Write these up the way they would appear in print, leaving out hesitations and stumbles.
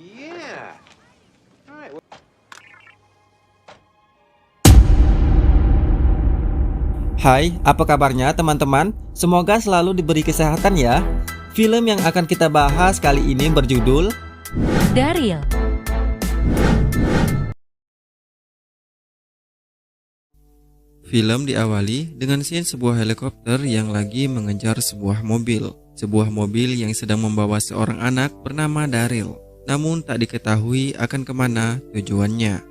Yeah. All right. Hai, apa kabarnya teman-teman? Semoga selalu diberi kesehatan ya. Film yang akan kita bahas kali ini berjudul Daryl. Film diawali dengan scene sebuah helikopter yang lagi mengejar sebuah mobil. Sebuah mobil yang sedang membawa seorang anak bernama Daryl. Namun tak diketahui akan kemana tujuannya.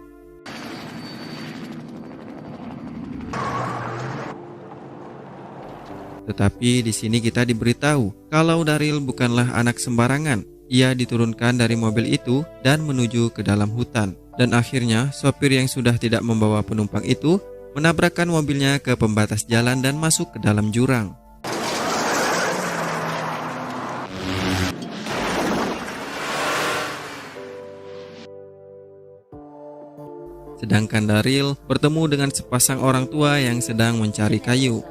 Tetapi di sini kita diberitahu kalau Daryl bukanlah anak sembarangan. Ia diturunkan dari mobil itu dan menuju ke dalam hutan. Dan akhirnya sopir yang sudah tidak membawa penumpang itu menabrakkan mobilnya ke pembatas jalan dan masuk ke dalam jurang. Sedangkan Daryl bertemu dengan sepasang orang tua yang sedang mencari kayu.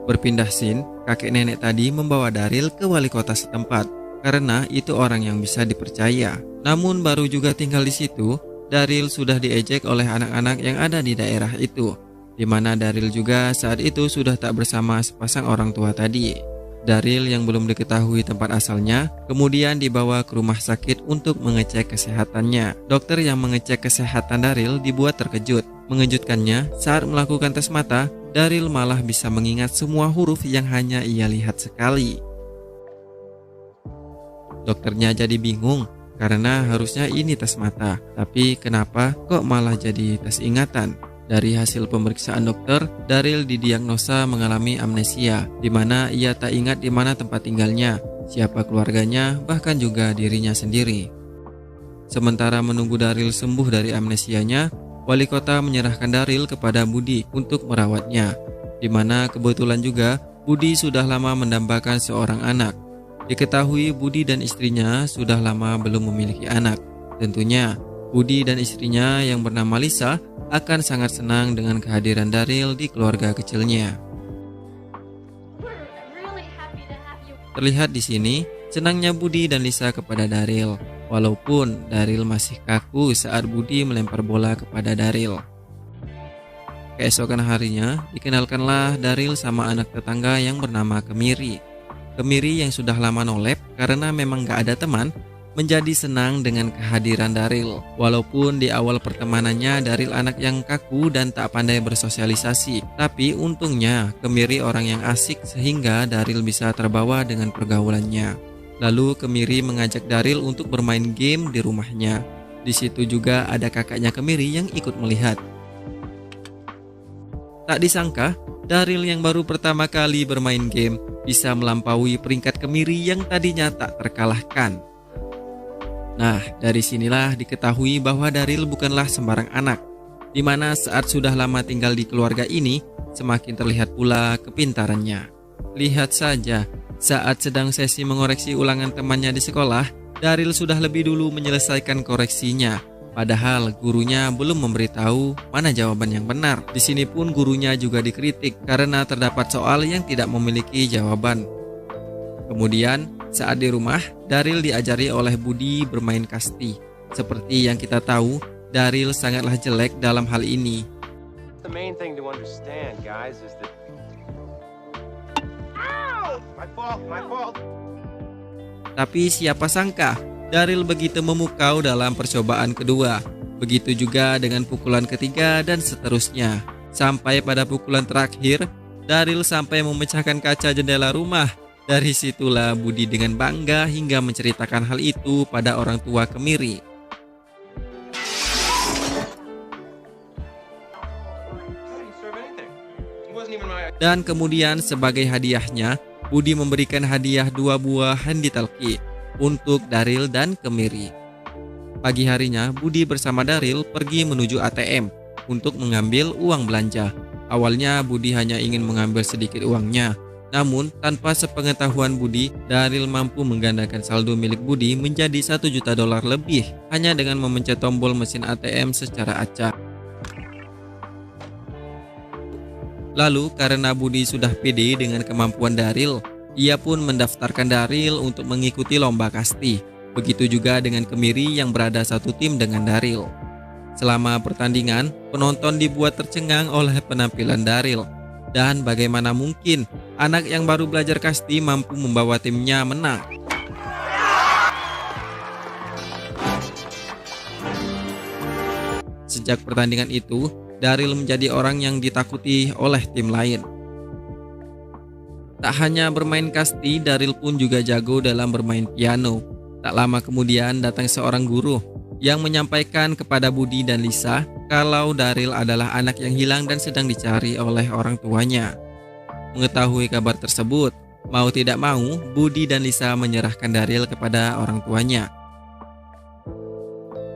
Berpindah scene, kakek nenek tadi membawa Daryl ke wali kota setempat karena itu orang yang bisa dipercaya. Namun baru juga tinggal di situ, Daryl sudah diejek oleh anak-anak yang ada di daerah itu, di mana Daryl juga saat itu sudah tak bersama sepasang orang tua tadi. Daryl yang belum diketahui tempat asalnya kemudian dibawa ke rumah sakit untuk mengecek kesehatannya. Dokter yang mengecek kesehatan Daryl dibuat terkejut. Mengejutkannya, saat melakukan tes mata, Daryl malah bisa mengingat semua huruf yang hanya ia lihat sekali. Dokternya jadi bingung karena harusnya ini tes mata, tapi kenapa kok malah jadi tes ingatan? Dari hasil pemeriksaan dokter, Daryl didiagnosa mengalami amnesia, di mana ia tak ingat di mana tempat tinggalnya, siapa keluarganya, bahkan juga dirinya sendiri. Sementara menunggu Daryl sembuh dari amnesianya, wali kota menyerahkan Daryl kepada Budi untuk merawatnya, di mana kebetulan juga Budi sudah lama mendambakan seorang anak. Diketahui Budi dan istrinya sudah lama belum memiliki anak. Tentunya Budi dan istrinya yang bernama Lisa akan sangat senang dengan kehadiran Daryl di keluarga kecilnya. Terlihat di sini senangnya Budi dan Lisa kepada Daryl, walaupun Daryl masih kaku saat Budi melempar bola kepada Daryl. Keesokan harinya dikenalkanlah Daryl sama anak tetangga yang bernama Kemiri. Kemiri yang sudah lama nolep karena memang gak ada teman, menjadi senang dengan kehadiran Daryl. Walaupun di awal pertemanannya Daryl anak yang kaku dan tak pandai bersosialisasi, tapi untungnya Kemiri orang yang asik sehingga Daryl bisa terbawa dengan pergaulannya. Lalu Kemiri mengajak Daryl untuk bermain game di rumahnya. Di situ juga ada kakaknya Kemiri yang ikut melihat. Tak disangka, Daryl yang baru pertama kali bermain game bisa melampaui peringkat Kemiri yang tadinya tak terkalahkan. Nah, dari sinilah diketahui bahwa Daryl bukanlah sembarang anak, di mana saat sudah lama tinggal di keluarga ini, semakin terlihat pula kepintarannya. Lihat saja, saat sedang sesi mengoreksi ulangan temannya di sekolah, Daryl sudah lebih dulu menyelesaikan koreksinya. Padahal gurunya belum memberitahu mana jawaban yang benar. Di sini pun gurunya juga dikritik karena terdapat soal yang tidak memiliki jawaban. Kemudian, saat di rumah, Daryl diajari oleh Budi bermain kasti. Seperti yang kita tahu, Daryl sangatlah jelek dalam hal ini. The main thing to understand, guys, is that. Ow! My fault. Tapi siapa sangka, Daryl begitu memukau dalam percobaan kedua. Begitu juga dengan pukulan ketiga dan seterusnya. Sampai pada pukulan terakhir, Daryl sampai memecahkan kaca jendela rumah. Dari situlah Budi dengan bangga hingga menceritakan hal itu pada orang tua Kemiri. Dan kemudian sebagai hadiahnya, Budi memberikan hadiah 2 buah handi talki untuk Daryl dan Kemiri. Pagi harinya, Budi bersama Daryl pergi menuju ATM untuk mengambil uang belanja. Awalnya Budi hanya ingin mengambil sedikit uangnya. Namun, tanpa sepengetahuan Budi, Daryl mampu menggandakan saldo milik Budi menjadi $1 juta lebih hanya dengan memencet tombol mesin ATM secara acak. Lalu, karena Budi sudah pede dengan kemampuan Daryl, ia pun mendaftarkan Daryl untuk mengikuti lomba kasti. Begitu juga dengan Kemiri yang berada satu tim dengan Daryl. Selama pertandingan, penonton dibuat tercengang oleh penampilan Daryl. Dan bagaimana mungkin anak yang baru belajar kasti mampu membawa timnya menang? Sejak pertandingan itu, Daryl menjadi orang yang ditakuti oleh tim lain. Tak hanya bermain kasti, Daryl pun juga jago dalam bermain piano. Tak lama kemudian datang seorang guru yang menyampaikan kepada Budi dan Lisa kalau Daryl adalah anak yang hilang dan sedang dicari oleh orang tuanya. Mengetahui kabar tersebut, mau tidak mau, Budi dan Lisa menyerahkan Daryl kepada orang tuanya.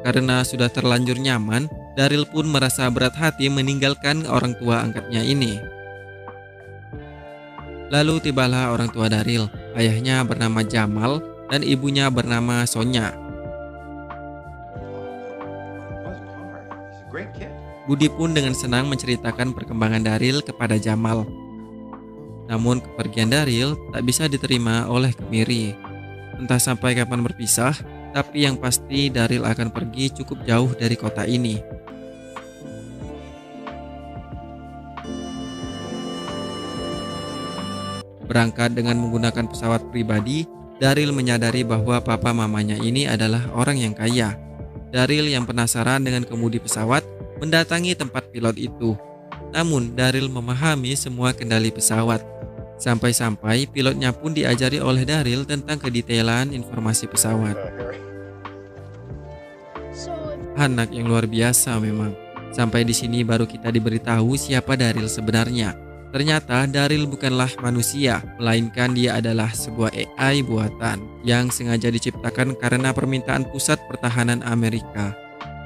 Karena sudah terlanjur nyaman, Daryl pun merasa berat hati meninggalkan orang tua angkatnya ini. Lalu tibalah orang tua Daryl, ayahnya bernama Jamal dan ibunya bernama Sonya. Budi pun dengan senang menceritakan perkembangan Daryl kepada Jamal. Namun kepergian Daryl tak bisa diterima oleh Kemiri. Entah sampai kapan berpisah, tapi yang pasti Daryl akan pergi cukup jauh dari kota ini. Berangkat dengan menggunakan pesawat pribadi, Daryl menyadari bahwa papa mamanya ini adalah orang yang kaya. Daryl yang penasaran dengan kemudi pesawat mendatangi tempat pilot itu. Namun Daryl memahami semua kendali pesawat. Sampai-sampai pilotnya pun diajari oleh Daryl tentang kedetailan informasi pesawat. Anak yang luar biasa memang. Sampai di sini baru kita diberitahu siapa Daryl sebenarnya. Ternyata Daryl bukanlah manusia, melainkan dia adalah sebuah AI buatan yang sengaja diciptakan karena permintaan Pusat Pertahanan Amerika.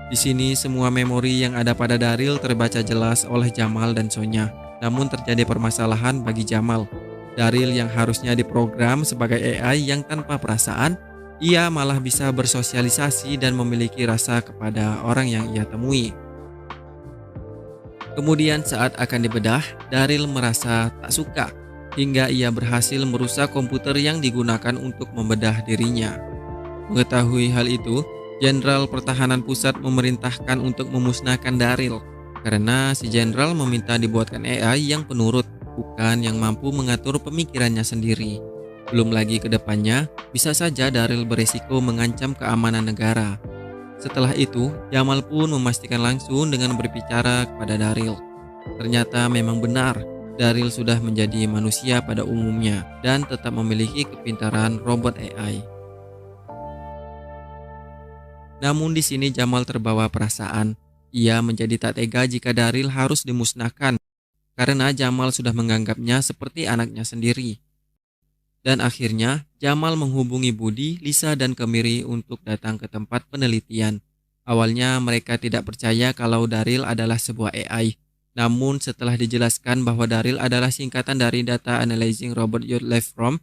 Di sini semua memori yang ada pada Daryl terbaca jelas oleh Jamal dan Sonya. Namun terjadi permasalahan bagi Jamal. Daryl yang harusnya diprogram sebagai AI yang tanpa perasaan, ia malah bisa bersosialisasi dan memiliki rasa kepada orang yang ia temui. Kemudian saat akan dibedah, Daryl merasa tak suka hingga ia berhasil merusak komputer yang digunakan untuk membedah dirinya. Mengetahui hal itu, Jenderal Pertahanan Pusat memerintahkan untuk memusnahkan Daryl karena si jenderal meminta dibuatkan AI yang penurut, bukan yang mampu mengatur pemikirannya sendiri. Belum lagi ke depannya, bisa saja Daryl beresiko mengancam keamanan negara. Setelah itu, Jamal pun memastikan langsung dengan berbicara kepada Daryl. Ternyata memang benar, Daryl sudah menjadi manusia pada umumnya dan tetap memiliki kepintaran robot AI. Namun di sini Jamal terbawa perasaan. Ia menjadi tak tega jika Daryl harus dimusnahkan karena Jamal sudah menganggapnya seperti anaknya sendiri. Dan akhirnya Jamal menghubungi Budi, Lisa dan Kemiri untuk datang ke tempat penelitian. Awalnya mereka tidak percaya kalau Daryl adalah sebuah AI. Namun setelah dijelaskan bahwa Daryl adalah singkatan dari Data Analyzing Robot You Left From,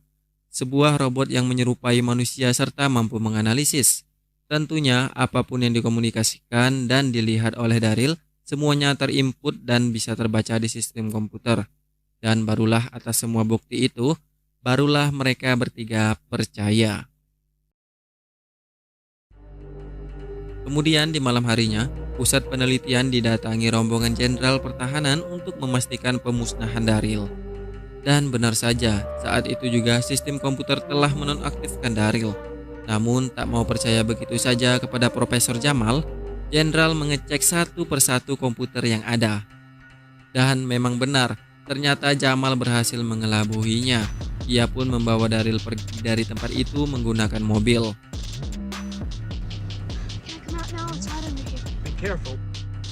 sebuah robot yang menyerupai manusia serta mampu menganalisis. Tentunya apapun yang dikomunikasikan dan dilihat oleh Daryl, semuanya terinput dan bisa terbaca di sistem komputer. Dan barulah atas semua bukti itu, barulah mereka bertiga percaya. Kemudian di malam harinya, pusat penelitian didatangi rombongan Jenderal Pertahanan untuk memastikan pemusnahan Daryl. Dan benar saja, saat itu juga sistem komputer telah menonaktifkan Daryl. Namun tak mau percaya begitu saja kepada Profesor Jamal, Jenderal mengecek satu persatu komputer yang ada. Dan memang benar, ternyata Jamal berhasil mengelabuhinya. Ia pun membawa Daryl pergi dari tempat itu menggunakan mobil.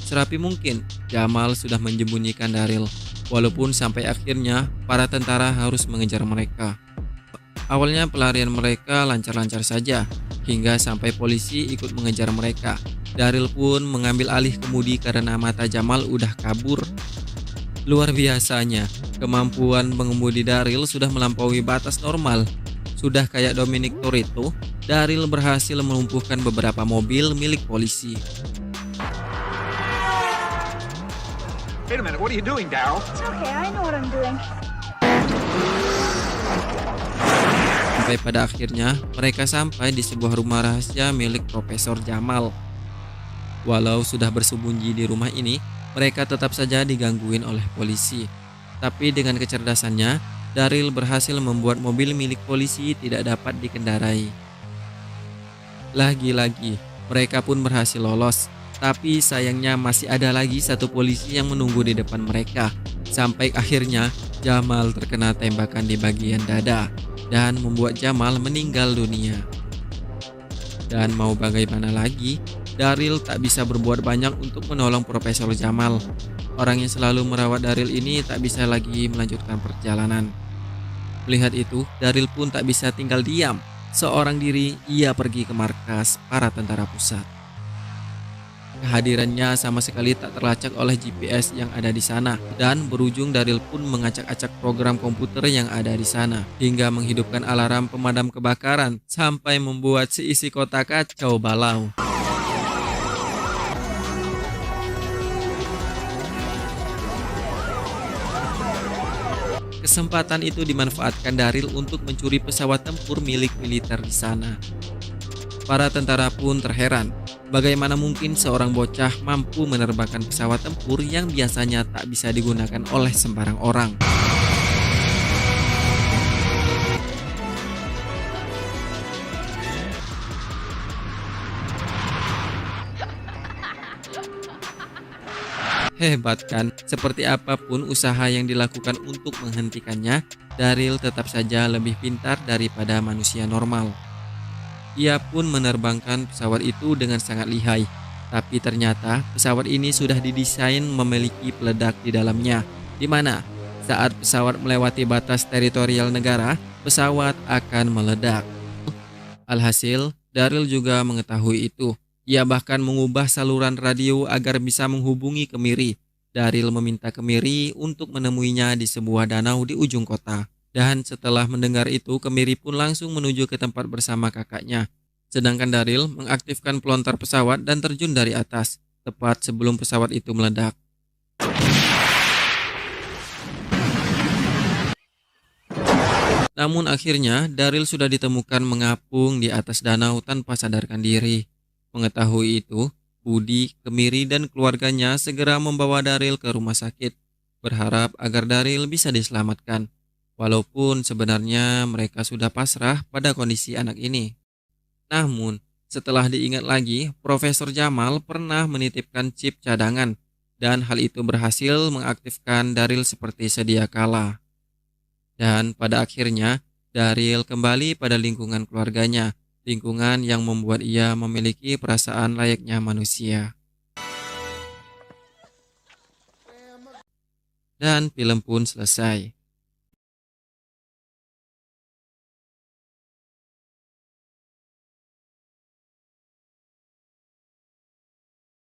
Serapi mungkin, Jamal sudah menyembunyikan Daryl, walaupun sampai akhirnya para tentara harus mengejar mereka. Awalnya pelarian mereka lancar-lancar saja, hingga sampai polisi ikut mengejar mereka. Daryl pun mengambil alih kemudi karena mata Jamal udah kabur. Luar biasanya, kemampuan mengemudi Daryl sudah melampaui batas normal. Sudah kayak Dominic Toretto, Daryl berhasil melumpuhkan beberapa mobil milik polisi. Wait a minute, what are you doing, Daryl? It's okay, I know what I'm doing. Sampai pada akhirnya mereka sampai di sebuah rumah rahasia milik Profesor Jamal. Walau sudah bersembunyi di rumah ini, mereka tetap saja digangguin oleh polisi. Tapi dengan kecerdasannya, Daryl berhasil membuat mobil milik polisi tidak dapat dikendarai. Lagi-lagi, mereka pun berhasil lolos. Tapi sayangnya masih ada lagi satu polisi yang menunggu di depan mereka. Sampai akhirnya Jamal terkena tembakan di bagian dada dan membuat Jamal meninggal dunia. Dan mau bagaimana lagi, Daryl tak bisa berbuat banyak untuk menolong Profesor Jamal. Orang yang selalu merawat Daryl ini tak bisa lagi melanjutkan perjalanan. Melihat itu, Daryl pun tak bisa tinggal diam. Seorang diri, ia pergi ke markas para tentara pusat. Kehadirannya sama sekali tak terlacak oleh GPS yang ada di sana, dan berujung Daryl pun mengacak-acak program komputer yang ada di sana hingga menghidupkan alarm pemadam kebakaran sampai membuat seisi kota kacau balau. Kesempatan itu dimanfaatkan Daryl untuk mencuri pesawat tempur milik militer di sana. Para tentara pun terheran, bagaimana mungkin seorang bocah mampu menerbangkan pesawat tempur yang biasanya tak bisa digunakan oleh sembarang orang. Hebat kan? Seperti apapun usaha yang dilakukan untuk menghentikannya, Daryl tetap saja lebih pintar daripada manusia normal. Ia pun menerbangkan pesawat itu dengan sangat lihai. Tapi ternyata pesawat ini sudah didesain memiliki peledak di dalamnya, di mana saat pesawat melewati batas teritorial negara, pesawat akan meledak. Alhasil, Daryl juga mengetahui itu. Ia bahkan mengubah saluran radio agar bisa menghubungi Kemiri. Daryl meminta Kemiri untuk menemuinya di sebuah danau di ujung kota. Dan setelah mendengar itu, Kemiri pun langsung menuju ke tempat bersama kakaknya. Sedangkan Daryl mengaktifkan pelontar pesawat dan terjun dari atas, tepat sebelum pesawat itu meledak. Namun akhirnya, Daryl sudah ditemukan mengapung di atas danau tanpa sadarkan diri. Mengetahui itu, Budi, Kemiri, dan keluarganya segera membawa Daryl ke rumah sakit, berharap agar Daryl bisa diselamatkan. Walaupun sebenarnya mereka sudah pasrah pada kondisi anak ini. Namun, setelah diingat lagi, Profesor Jamal pernah menitipkan chip cadangan, dan hal itu berhasil mengaktifkan Daryl seperti sedia kala. Dan pada akhirnya, Daryl kembali pada lingkungan keluarganya, lingkungan yang membuat ia memiliki perasaan layaknya manusia. Dan film pun selesai.